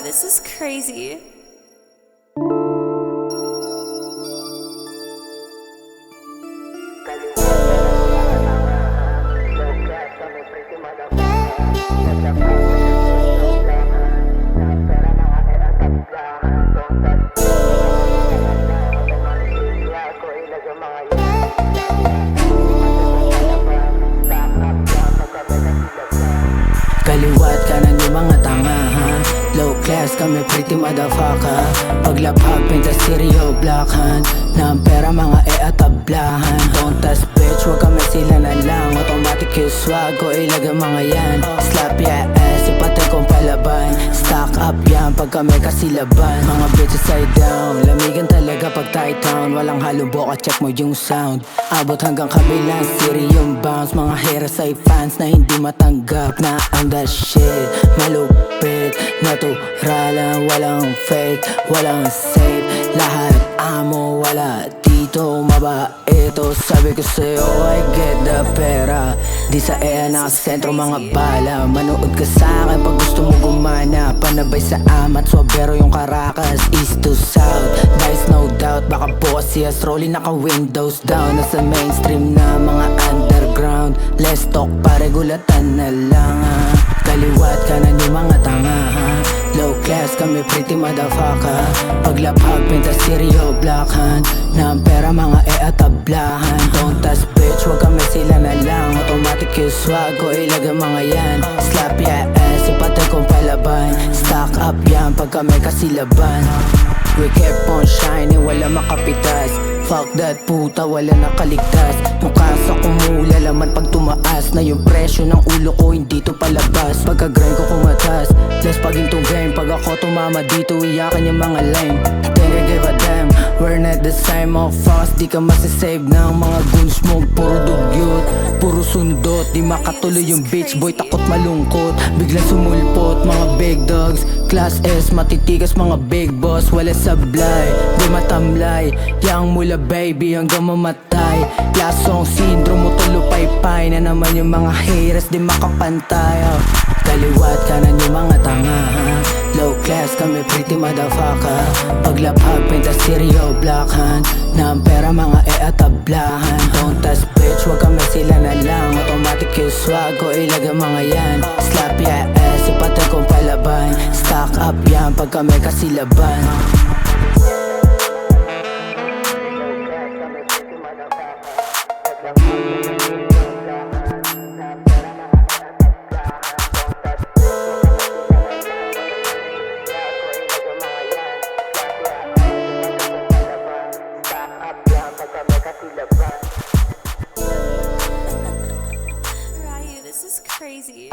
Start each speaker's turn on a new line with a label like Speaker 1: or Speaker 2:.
Speaker 1: this is crazy.
Speaker 2: Kaliwat kanan yung mga tanga ha. Low class kami pretty motherfucker. Paglapag pinta stereo black hand. Na ang pera mga atablahan. Don't touch bitch, wag kami sila na lang. Automatic yung swag ko ilaga mga yan. Slap ya ass, ipatay kong palaban. Stock up yan pag kami kasilaban. Mga bitches side down, lamigan talaga pag tight town. Walang halong boka, check mo yung sound. Abot hanggang kabilang stereo bounce. Mga haters ay fans na hindi matanggap na ang that shit malupit, naturalan, walang fake, walang safe. Lahat amo, wala dito mabait. Sabi ko sa'yo, I get the pera. Di sa nakasentro mga bala. Manood ka sa'kin pag gusto mo gumana. Panabay sa amat, swabero yung Caracas. East to south, dice no doubt. Baka bukas siya rolling naka windows down. Nasa mainstream na mga underground. Let's talk pare, gulatan na lang ha. Kaliwat kanan yung mga tanga ha. Low class kami pretty motherfucker. Paglapag pinta stereo black hand. Na ang pera mga atablahan. Don't touch bitch, wag kami sila na lang. Automatic yung swag ko ilaga mga yan. Slap ya ass, ipatay kong palaban. Stock up yan pag kami kasilaban. We kept on shining, wala makapitas. Fuck that puta, wala nakaligtas. Yung kasa kumula laman pag tumaas. Na yung presyo ng ulo ko hindi to palabas. Pagka-grind ko kumatas, less pag into game. Pag ako tumama dito, iyakan yung mga lame. Think I give a damn, we're not the same of us. Di ka masasave ng mga goons mo. Puro dugyot, puro sundot. Di makatuloy yung bitch boy, takot malungkot. Bigla sumulpot, mga big dogs. Class S, matitigas mga big boss. Wala sablay, di matamlay. Yang mula baby hanggang mamatay. Lasong syndrome mo tulupay-pay. Na naman yung mga haters di makapantay. Kaliwat kanan yung mga tanga ha. Low class kami pretty motherfucker. Paglapag pinta stereo black hand. Na ang pera mga atablahan. Don't touch bitch, wag kami sila na lang. Automatic yung swag ko ilaga mga yan. Slap ya ass, ipatay kong palaban. Stock up yan pag kami kasilaban.
Speaker 1: Ryu, this is crazy.